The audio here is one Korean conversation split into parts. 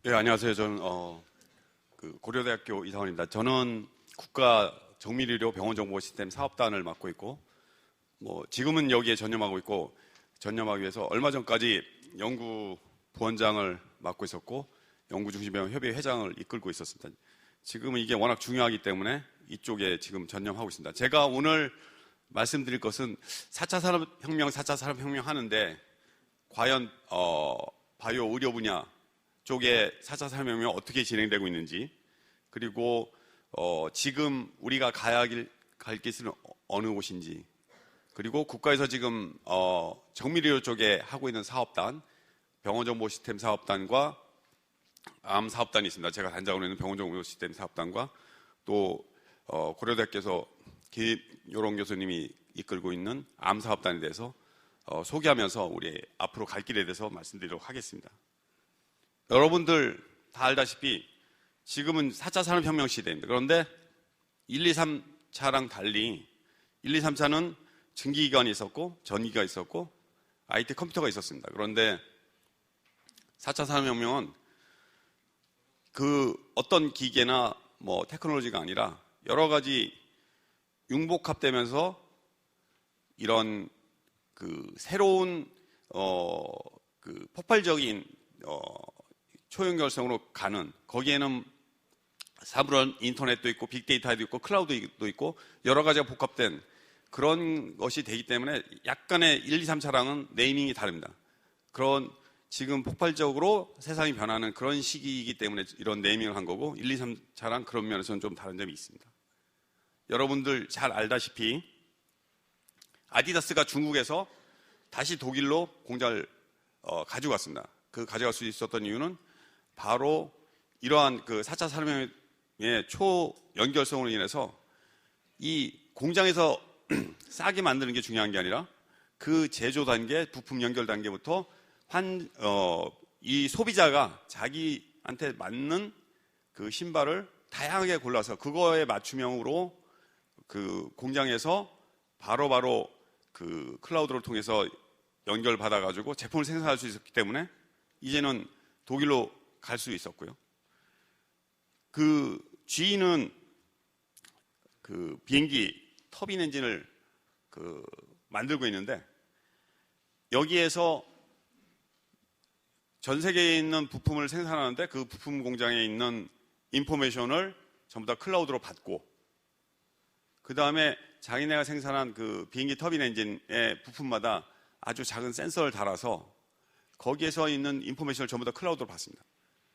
네, 안녕하세요. 저는 고려대학교 이상원입니다. 저는 국가 정밀의료 병원정보시스템 사업단을 맡고 있고, 지금은 여기에 전념하고 있고, 전념하기 위해서 얼마 전까지 연구 부원장을 맡고 있었고, 연구중심병원 협의회 회장을 이끌고 있었습니다. 지금은 이게 워낙 중요하기 때문에 이쪽에 지금 전념하고 있습니다. 제가 오늘 말씀드릴 것은 4차 산업혁명, 4차 산업혁명 하는데, 과연 바이오 의료 분야 쪽에 4차 산업혁명이 어떻게 진행되고 있는지, 그리고 지금 우리가 갈 길은 어느 곳인지, 그리고 국가에서 지금 정밀의료 쪽에 하고 있는 사업단, 병원정보시스템 사업단과 암 사업단이 있습니다. 제가 단장으로 있는 병원정보시스템 사업단과 또 고려대학교에서 김요롱 교수님이 이끌고 있는 암 사업단에 대해서 소개하면서 우리 앞으로 갈 길에 대해서 말씀드리도록 하겠습니다. 여러분들 다 알다시피 지금은 4차 산업혁명 시대입니다. 그런데 1, 2, 3차랑 달리 1, 2, 3차는 증기기관이 있었고 전기가 있었고 IT 컴퓨터가 있었습니다. 그런데 4차 산업혁명은 그 어떤 기계나 테크놀로지가 아니라 여러 가지 융복합되면서 이런 그 새로운 그 폭발적인 초연결성으로 가는, 거기에는 사물은 인터넷도 있고 빅데이터도 있고 클라우드도 있고 여러 가지가 복합된 그런 것이 되기 때문에 약간의 1, 2, 3차랑은 네이밍이 다릅니다. 그런 지금 폭발적으로 세상이 변하는 그런 시기이기 때문에 이런 네이밍을 한 거고, 1, 2, 3차랑 그런 면에서는 좀 다른 점이 있습니다. 여러분들 잘 알다시피 아디다스가 중국에서 다시 독일로 공장을 가져갔습니다. 그 가져갈 수 있었던 이유는 바로 이러한 그 4차 산업혁명의 초연결성으로 인해서 이 공장에서 싸게 만드는 게 중요한 게 아니라 그 제조 단계, 부품 연결 단계부터 이 소비자가 자기한테 맞는 그 신발을 다양하게 골라서 그거에 맞춤형으로 그 공장에서 바로바로 그 클라우드를 통해서 연결받아가지고 제품을 생산할 수 있었기 때문에 이제는 독일로 갈 수 있었고요. 그 GE는 그 비행기 터빈 엔진을 만들고 있는데, 여기에서 전 세계에 있는 부품을 생산하는데 그 부품 공장에 있는 인포메이션을 전부 다 클라우드로 받고, 그 다음에 자기네가 생산한 그 비행기 터빈 엔진의 부품마다 아주 작은 센서를 달아서 거기에서 있는 인포메이션을 전부 다 클라우드로 받습니다.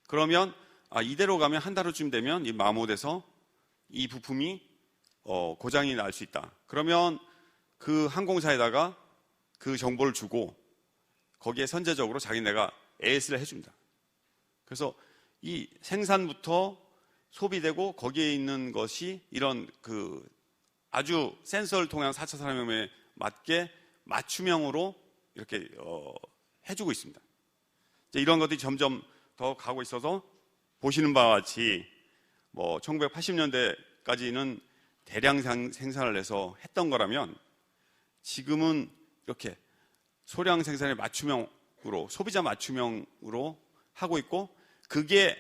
그러면 이대로 가면 한 달 후쯤 되면 이 마모돼서 이 부품이 고장이 날 수 있다. 그러면 그 항공사에다가 그 정보를 주고 거기에 선제적으로 자기네가 AS를 해줍니다. 그래서 이 생산부터 소비되고 거기에 있는 것이 이런 그 아주 센서를 통한 4차 산업혁명에 맞게 맞춤형으로 이렇게 해주고 있습니다. 이런 것들이 점점 더 가고 있어서 보시는 바와 같이 1980년대까지는 대량 생산을 해서 했던 거라면 지금은 이렇게 소량 생산의 맞춤형으로, 소비자 맞춤형으로 하고 있고, 그게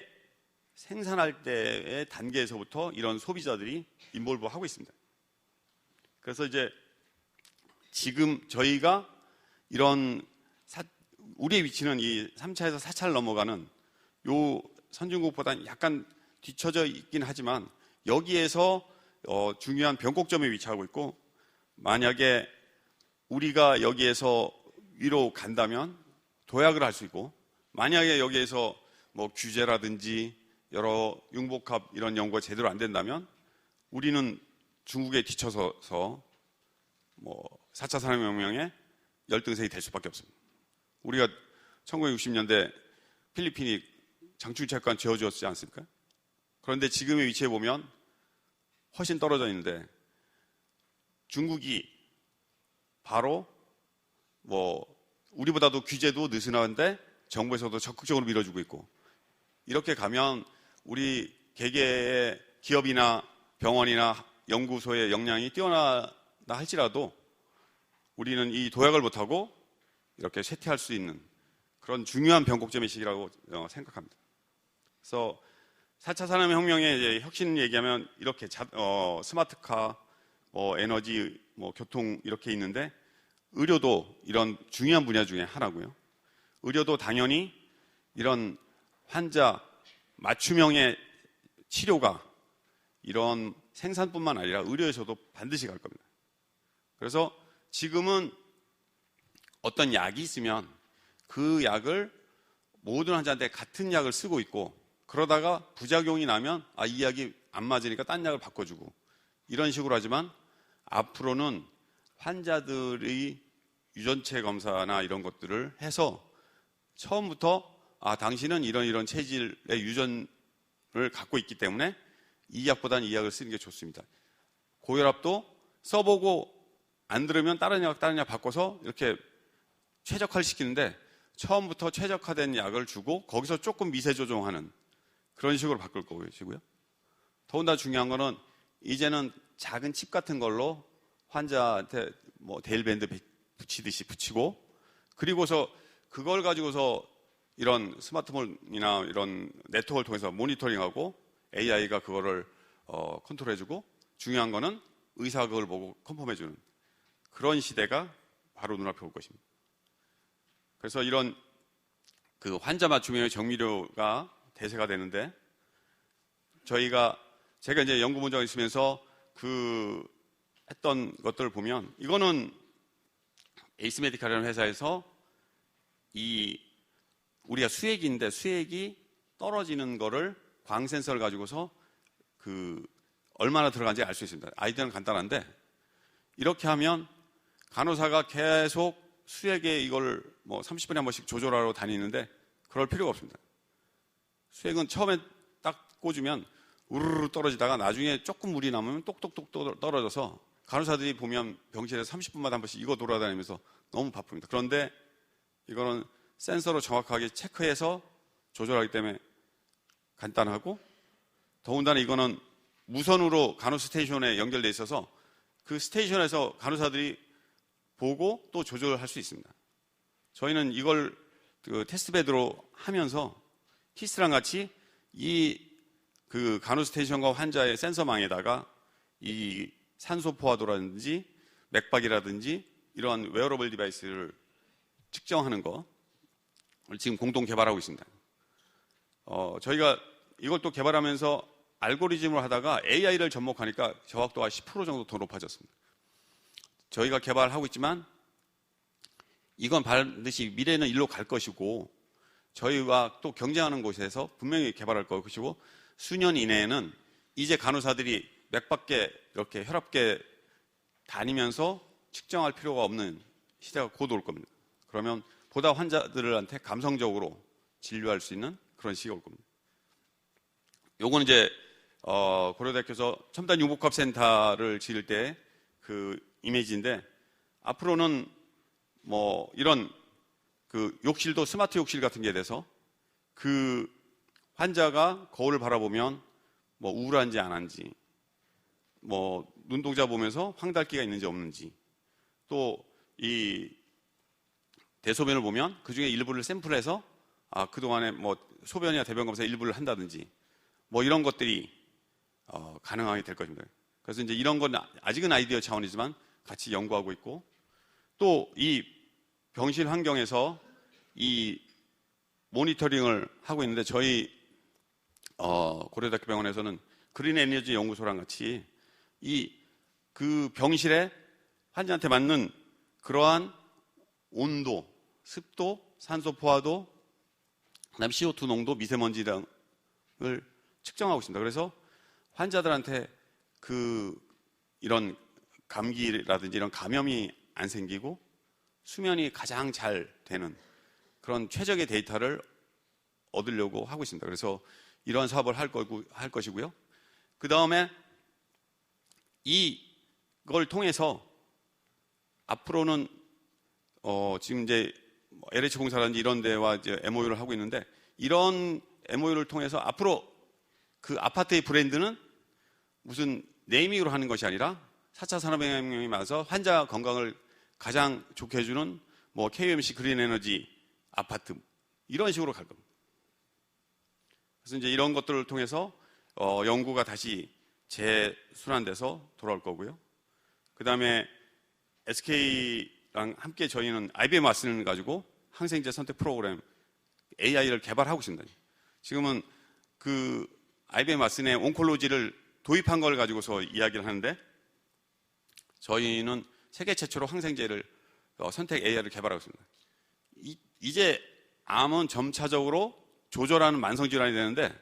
생산할 때의 단계에서부터 이런 소비자들이 인볼브 하고 있습니다. 그래서 이제 지금 저희가 이런 우리의 위치는 이 3차에서 4차를 넘어가는 요 선진국보다는 약간 뒤처져 있긴 하지만 여기에서 중요한 변곡점에 위치하고 있고, 만약에 우리가 여기에서 위로 간다면 도약을 할 수 있고, 만약에 여기에서 규제라든지 여러 융복합 이런 연구가 제대로 안 된다면 우리는 중국에 뒤쳐서서 4차 산업혁명의 열등생이 될 수밖에 없습니다. 우리가 1960년대 필리핀이 장충체육관 지어주었지 않습니까? 그런데 지금의 위치에 보면 훨씬 떨어져 있는데 중국이 바로 우리보다도 규제도 느슨한데 정부에서도 적극적으로 밀어주고 있고, 이렇게 가면 우리 개개의 기업이나 병원이나 연구소의 역량이 뛰어나다 할지라도 우리는 이 도약을 못하고 이렇게 쇠퇴할 수 있는 그런 중요한 변곡점의 시기라고 생각합니다. 그래서 4차 산업혁명의 이제 혁신 얘기하면 이렇게 스마트카, 에너지, 교통 이렇게 있는데 의료도 이런 중요한 분야 중에 하나고요. 의료도 당연히 이런 환자 맞춤형의 치료가 이런 생산뿐만 아니라 의료에서도 반드시 갈 겁니다. 그래서 지금은 어떤 약이 있으면 그 약을 모든 환자한테 같은 약을 쓰고 있고 그러다가 부작용이 나면 이 약이 안 맞으니까 딴 약을 바꿔주고 이런 식으로 하지만 앞으로는 환자들이 유전체 검사나 이런 것들을 해서 처음부터 당신은 이런 체질의 유전을 갖고 있기 때문에 이 약보다는 이 약을 쓰는 게 좋습니다. 고혈압도 써보고 안 들으면 다른 약 바꿔서 이렇게 최적화를 시키는데 처음부터 최적화된 약을 주고 거기서 조금 미세 조정하는 그런 식으로 바꿀 것이고요. 더군다나 중요한 거는 이제는 작은 칩 같은 걸로 환자한테 데일밴드 붙이듯이 붙이고 그리고서 그걸 가지고서 이런 스마트폰이나 이런 네트워크를 통해서 모니터링하고 AI가 그거를 컨트롤해주고 중요한 거는 의사가 그걸 보고 컨펌해주는 그런 시대가 바로 눈앞에 올 것입니다. 그래서 이런 그 환자 맞춤형의 정밀료가 대세가 되는데 제가 이제 연구 분야에 있으면서 했던 것들을 보면 이거는 에이스 메디칼이라는 회사에서 우리가 수액이 떨어지는 거를 광 센서를 가지고서 얼마나 들어간지 알 수 있습니다. 아이디어는 간단한데 이렇게 하면 간호사가 계속 수액에 이걸 30분에 한 번씩 조절하러 다니는데 그럴 필요가 없습니다. 수액은 처음에 딱 꽂으면 우르르 떨어지다가 나중에 조금 물이 남으면 똑똑똑 떨어져서 간호사들이 보면 병실에서 30분마다 한 번씩 이거 돌아다니면서 너무 바쁩니다. 그런데 이거는 센서로 정확하게 체크해서 조절하기 때문에 간단하고 더군다나 이거는 무선으로 간호 스테이션에 연결되어 있어서 그 스테이션에서 간호사들이 보고 또 조절할 수 있습니다. 저희는 이걸 테스트베드로 하면서 키스랑 같이 그 간호 스테이션과 환자의 센서망에다가 이 산소 포화도라든지 맥박이라든지 이러한 웨어러블 디바이스를 측정하는 거 지금 공동 개발하고 있습니다. 저희가 이걸 또 개발하면서 알고리즘을 하다가 AI를 접목하니까 정확도가 10% 정도 더 높아졌습니다. 저희가 개발하고 있지만 이건 반드시 미래는 일로 갈 것이고 저희와 또 경쟁하는 곳에서 분명히 개발할 것이고 수년 이내에는 이제 간호사들이 맥박계 이렇게 혈압계 다니면서 측정할 필요가 없는 시대가 곧 올 겁니다. 그러면 보다 환자들한테 감성적으로 진료할 수 있는 그런 시기가 올 겁니다. 요거는 이제 고려대학교에서 첨단 융복합센터를 지을 때 그 이미지인데 앞으로는 이런 그 욕실도 스마트 욕실 같은 게 돼서 그 환자가 거울을 바라보면 우울한지 안 한지 눈동자 보면서 황달기가 있는지 없는지 또 이 대소변을 보면 그 중에 일부를 샘플해서 그동안에 소변이나 대변 검사 일부를 한다든지 이런 것들이 가능하게 될 것입니다. 그래서 이제 이런 건 아직은 아이디어 차원이지만 같이 연구하고 있고 또 이 병실 환경에서 이 모니터링을 하고 있는데 저희 고려대학교 병원에서는 그린 에너지 연구소랑 같이 그 병실에 환자한테 맞는 그러한 온도, 습도, 산소 포화도, 그다음 CO2 농도, 미세먼지 등을 측정하고 있습니다. 그래서 환자들한테 이런 감기라든지 이런 감염이 안 생기고 수면이 가장 잘 되는 그런 최적의 데이터를 얻으려고 하고 있습니다. 그래서 이러한 사업을 할 것이고요. 그 다음에 이걸 통해서 앞으로는 지금 이제 LH공사라든지 이런 데와 이제 MOU를 하고 있는데 이런 MOU를 통해서 앞으로 그 아파트의 브랜드는 무슨 네이밍으로 하는 것이 아니라 4차 산업혁명이 맞아서 환자 건강을 가장 좋게 해주는 KUMC 그린 에너지 아파트 이런 식으로 갈 겁니다. 그래서 이제 이런 것들을 통해서 연구가 다시 재순환돼서 돌아올 거고요. 그 다음에 SK랑 함께 저희는 IBM 왓슨을 가지고 항생제 선택 프로그램 AI를 개발하고 있습니다. 지금은 그 IBM 왓슨의 온콜로지를 도입한 걸 가지고서 이야기를 하는데, 저희는 세계 최초로 항생제를 선택 AI를 개발하고 있습니다. 이제 암은 점차적으로 조절하는 만성질환이 되는데,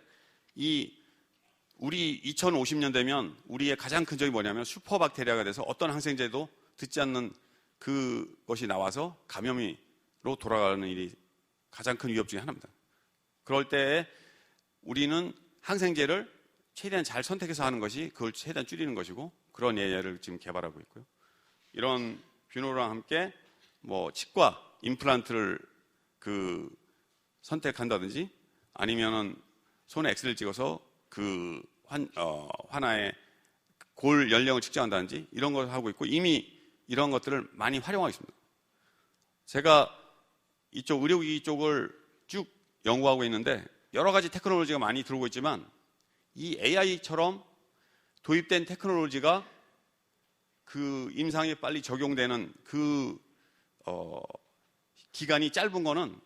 우리 2050년 되면 우리의 가장 큰 적이 뭐냐면 슈퍼박테리아가 돼서 어떤 항생제도 듣지 않는 그것이 나와서 감염으로 돌아가는 일이 가장 큰 위협 중에 하나입니다. 그럴 때 우리는 항생제를 최대한 잘 선택해서 하는 것이 그걸 최대한 줄이는 것이고, 그런 AI를 지금 개발하고 있고요. 이런 뷰노랑 함께 치과 임플란트를 선택한다든지, 아니면은 손에 엑스를 찍어서 환아의 골 연령을 측정한다든지 이런 걸 하고 있고, 이미 이런 것들을 많이 활용하고 있습니다. 제가 이쪽 의료기기 쪽을 쭉 연구하고 있는데 여러 가지 테크놀로지가 많이 들어오고 있지만, 이 AI처럼 도입된 테크놀로지가 그 임상에 빨리 적용되는 기간이 짧은 거는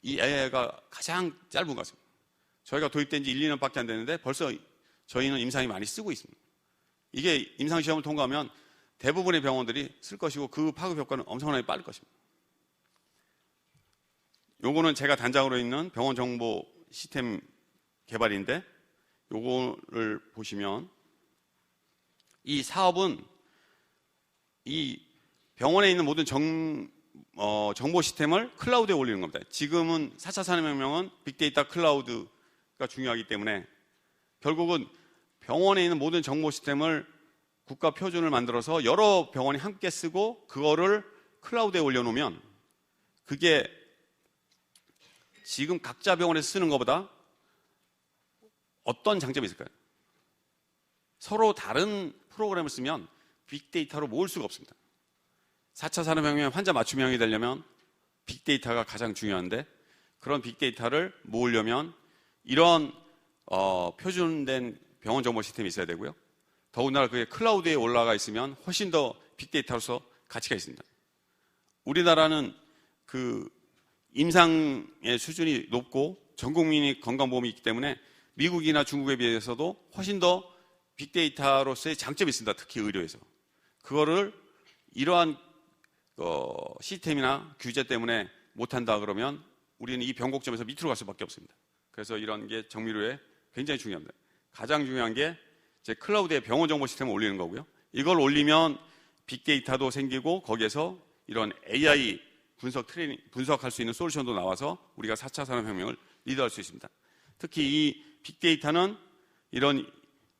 이 AI가 가장 짧은 것 같습니다. 저희가 도입된 지 1, 2년밖에 안 됐는데 벌써 저희는 임상이 많이 쓰고 있습니다. 이게 임상시험을 통과하면 대부분의 병원들이 쓸 것이고, 그 파급 효과는 엄청나게 빠를 것입니다. 요거는 제가 단장으로 있는 병원 정보 시스템 개발인데, 요거를 보시면 이 사업은 이 병원에 있는 모든 정보 시스템을 클라우드에 올리는 겁니다. 지금은 4차 산업혁명은 빅데이터 클라우드가 중요하기 때문에 결국은 병원에 있는 모든 정보 시스템을 국가 표준을 만들어서 여러 병원이 함께 쓰고 그거를 클라우드에 올려놓으면, 그게 지금 각자 병원에서 쓰는 것보다 어떤 장점이 있을까요? 서로 다른 프로그램을 쓰면 빅데이터로 모을 수가 없습니다. 4차 산업혁명에 환자 맞춤형이 되려면 빅데이터가 가장 중요한데, 그런 빅데이터를 모으려면 이런 표준된 병원 정보 시스템이 있어야 되고요. 더군다나 그게 클라우드에 올라가 있으면 훨씬 더 빅데이터로서 가치가 있습니다. 우리나라는 임상의 수준이 높고 전 국민이 건강보험이 있기 때문에 미국이나 중국에 비해서도 훨씬 더 빅데이터로서의 장점이 있습니다. 특히 의료에서. 그거를 이러한 시스템이나 규제 때문에 못한다 그러면 우리는 이 변곡점에서 밑으로 갈 수밖에 없습니다. 그래서 이런 게 정밀의료에 굉장히 중요합니다. 가장 중요한 게 제 클라우드에 병원 정보 시스템을 올리는 거고요. 이걸 올리면 빅데이터도 생기고 거기에서 이런 AI 분석할 수 있는 솔루션도 나와서 우리가 4차 산업혁명을 리드할 수 있습니다. 특히 이 빅데이터는 이런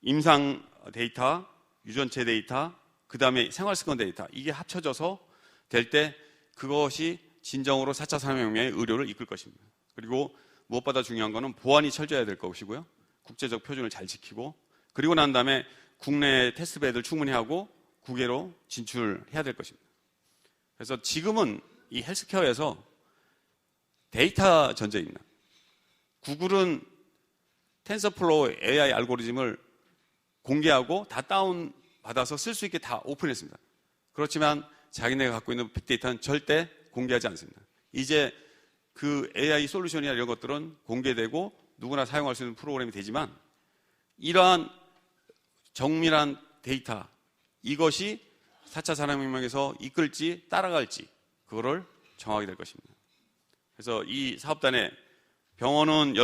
임상 데이터, 유전체 데이터, 그 다음에 생활습관 데이터, 이게 합쳐져서 될 때 그것이 진정으로 4차 산업혁명의 의료를 이끌 것입니다. 그리고 무엇보다 중요한 것은 보안이 철저해야 될 것이고요. 국제적 표준을 잘 지키고, 그리고 난 다음에 국내 테스트베드를 충분히 하고 국외로 진출해야 될 것입니다. 그래서 지금은 이 헬스케어에서 데이터 전쟁입니다. 구글은 텐서플로우 AI 알고리즘을 공개하고 다 다운받아서 쓸 수 있게 다 오픈했습니다. 그렇지만 자기네가 갖고 있는 빅데이터는 절대 공개하지 않습니다. 이제 그 AI 솔루션이나 이런 것들은 공개되고 누구나 사용할 수 있는 프로그램이 되지만, 이러한 정밀한 데이터, 이것이 4차 산업혁명에서 이끌지 따라갈지 그거를 정하게 될 것입니다. 그래서 이 사업단에 병원은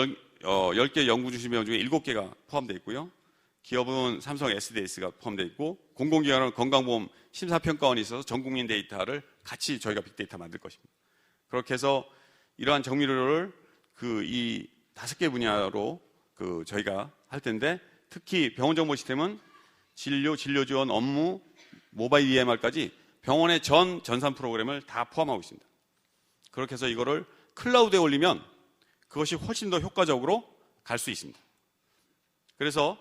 10개 연구중심 병원 중에 7개가 포함되어 있고요. 기업은 삼성 SDS가 포함되어 있고, 공공기관은 건강보험 심사평가원이 있어서 전국민 데이터를 같이 저희가 빅데이터 만들 것입니다. 그렇게 해서 이러한 정밀의료를 이 5개 분야로 저희가 할 텐데, 특히 병원 정보 시스템은 진료 지원, 업무, 모바일 EMR까지 병원의 전산 프로그램을 다 포함하고 있습니다. 그렇게 해서 이거를 클라우드에 올리면 그것이 훨씬 더 효과적으로 갈 수 있습니다. 그래서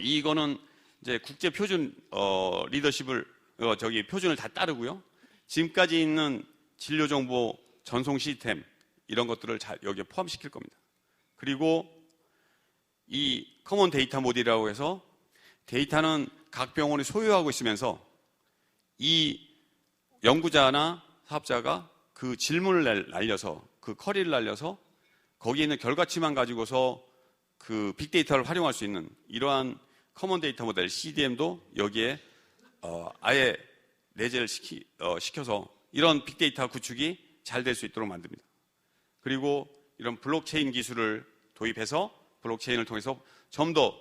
이거는 이제 국제 표준 리더십을 표준을 다 따르고요. 지금까지 있는 진료 정보 전송 시스템 이런 것들을 여기에 포함시킬 겁니다. 그리고 이 커먼 데이터 모델이라고 해서 데이터는 각 병원이 소유하고 있으면서 이 연구자나 사업자가 그 질문을 날려서 그 쿼리를 날려서 거기에 있는 결과치만 가지고서 그 빅데이터를 활용할 수 있는 이러한 커먼 데이터 모델 CDM도 여기에 아예 내재를 시켜서 이런 빅데이터 구축이 잘 될 수 있도록 만듭니다. 그리고 이런 블록체인 기술을 도입해서 블록체인을 통해서 좀 더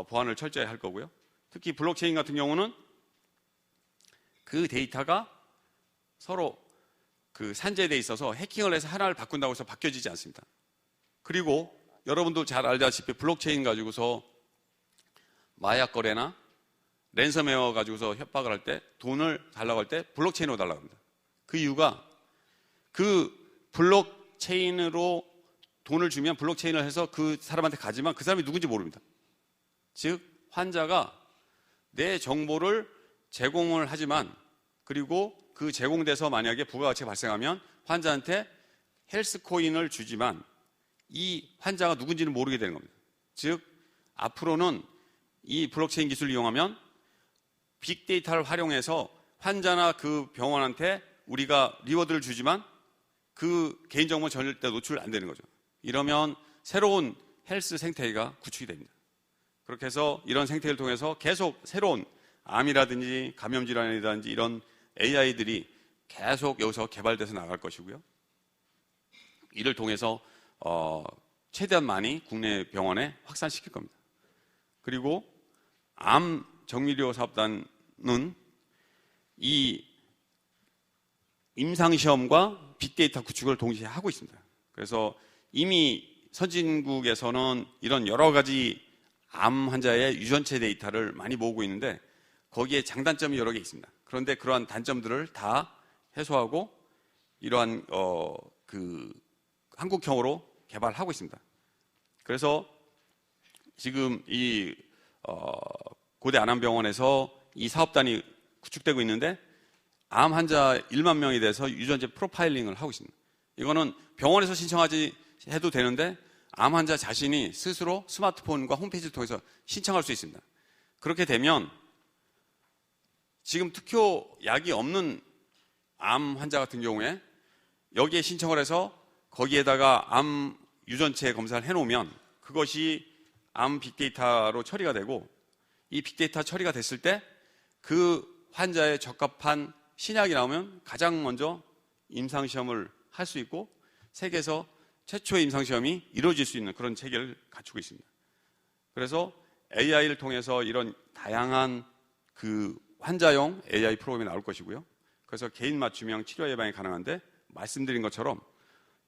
보안을 철저히 할 거고요. 특히 블록체인 같은 경우는 그 데이터가 서로 그 산재돼 있어서 해킹을 해서 하나를 바꾼다고 해서 바뀌어지지 않습니다. 그리고 여러분도 잘 알다시피 블록체인 가지고서 마약 거래나 랜섬웨어 가지고서 협박을 할 때 돈을 달라고 할 때 블록체인으로 달라고 합니다. 그 이유가 그 블록체인으로 돈을 주면 블록체인을 해서 그 사람한테 가지만 그 사람이 누군지 모릅니다. 즉 환자가 내 정보를 제공을 하지만 그리고 그 제공돼서 만약에 부가가치가 발생하면 환자한테 헬스코인을 주지만 이 환자가 누군지는 모르게 되는 겁니다. 즉 앞으로는 이 블록체인 기술을 이용하면 빅데이터를 활용해서 환자나 그 병원한테 우리가 리워드를 주지만 그 개인정보 절대 노출 안 되는 거죠. 이러면 새로운 헬스 생태계가 구축이 됩니다. 그렇게 해서 이런 생태계를 통해서 계속 새로운 암이라든지 감염질환이라든지 이런 AI들이 계속 여기서 개발돼서 나갈 것이고요. 이를 통해서 최대한 많이 국내 병원에 확산시킬 겁니다. 그리고 암 정밀의료 사업단은 이 임상시험과 빅데이터 구축을 동시에 하고 있습니다. 그래서 이미 선진국에서는 이런 여러 가지 암 환자의 유전체 데이터를 많이 모으고 있는데 거기에 장단점이 여러 개 있습니다. 그런데 그러한 단점들을 다 해소하고 이러한 그 한국형으로 개발하고 있습니다. 그래서 지금 이 고대 안암병원에서 이 사업단이 구축되고 있는데 암 환자 1만 명에 대해서 유전체 프로파일링을 하고 있습니다. 이거는 병원에서 신청하지 해도 되는데 암 환자 자신이 스스로 스마트폰과 홈페이지를 통해서 신청할 수 있습니다. 그렇게 되면 지금 특효약이 없는 암 환자 같은 경우에 여기에 신청을 해서 거기에다가 암 유전체 검사를 해놓으면 그것이 암 빅데이터로 처리가 되고 이 빅데이터 처리가 됐을 때 그 환자에 적합한 신약이 나오면 가장 먼저 임상시험을 할 수 있고 세계에서 최초의 임상시험이 이루어질 수 있는 그런 체계를 갖추고 있습니다. 그래서 AI를 통해서 이런 다양한 그 환자용 AI 프로그램이 나올 것이고요. 그래서 개인 맞춤형 치료 예방이 가능한데 말씀드린 것처럼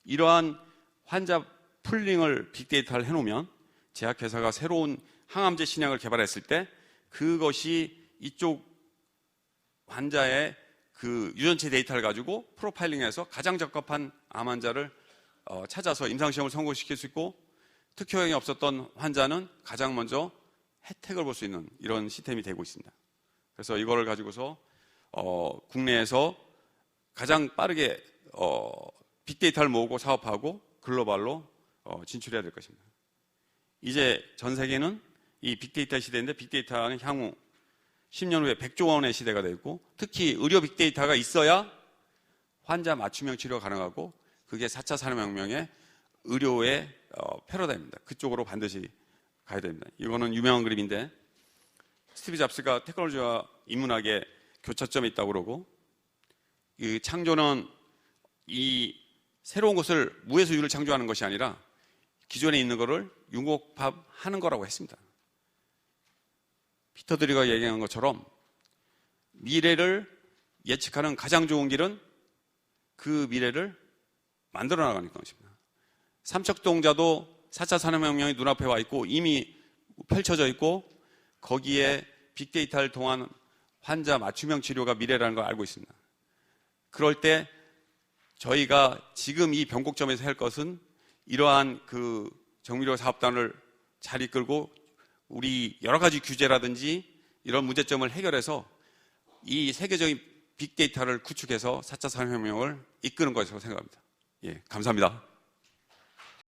이러한 환자 풀링을 빅데이터를 해놓으면 제약회사가 새로운 항암제 신약을 개발했을 때 그것이 이쪽 환자의 그 유전체 데이터를 가지고 프로파일링해서 가장 적합한 암 환자를 찾아서 임상시험을 성공시킬 수 있고 특효형이 없었던 환자는 가장 먼저 혜택을 볼 수 있는 이런 시스템이 되고 있습니다. 그래서 이거를 가지고서 국내에서 가장 빠르게 빅데이터를 모으고 사업하고 글로벌로 진출해야 될 것입니다. 이제 전 세계는 이 빅데이터 시대인데 빅데이터는 향후 10년 후에 100조 원의 시대가 되고 특히 의료 빅데이터가 있어야 환자 맞춤형 치료가 가능하고 그게 4차 산업혁명의 의료의 패러다임입니다. 그쪽으로 반드시 가야 됩니다. 이거는 유명한 그림인데 스티브 잡스가 테크놀로지와 인문학의 교차점이 있다고 그러고 이 창조는 이 새로운 것을 무에서 유를 창조하는 것이 아니라 기존에 있는 것을 융합하는 거라고 했습니다. 피터 드리가 얘기한 것처럼 미래를 예측하는 가장 좋은 길은 그 미래를 만들어 나가는 것입니다. 삼척동자도 4차 산업혁명이 눈앞에 와 있고 이미 펼쳐져 있고 거기에 빅데이터를 통한 환자 맞춤형 치료가 미래라는 걸 알고 있습니다. 그럴 때 저희가 지금 이 변곡점에서 할 것은 이러한 그 정밀의료 사업단을 잘 이끌고 우리 여러 가지 규제라든지 이런 문제점을 해결해서 이 세계적인 빅데이터를 구축해서 4차 산업혁명을 이끄는 것이라고 생각합니다. 예, 감사합니다.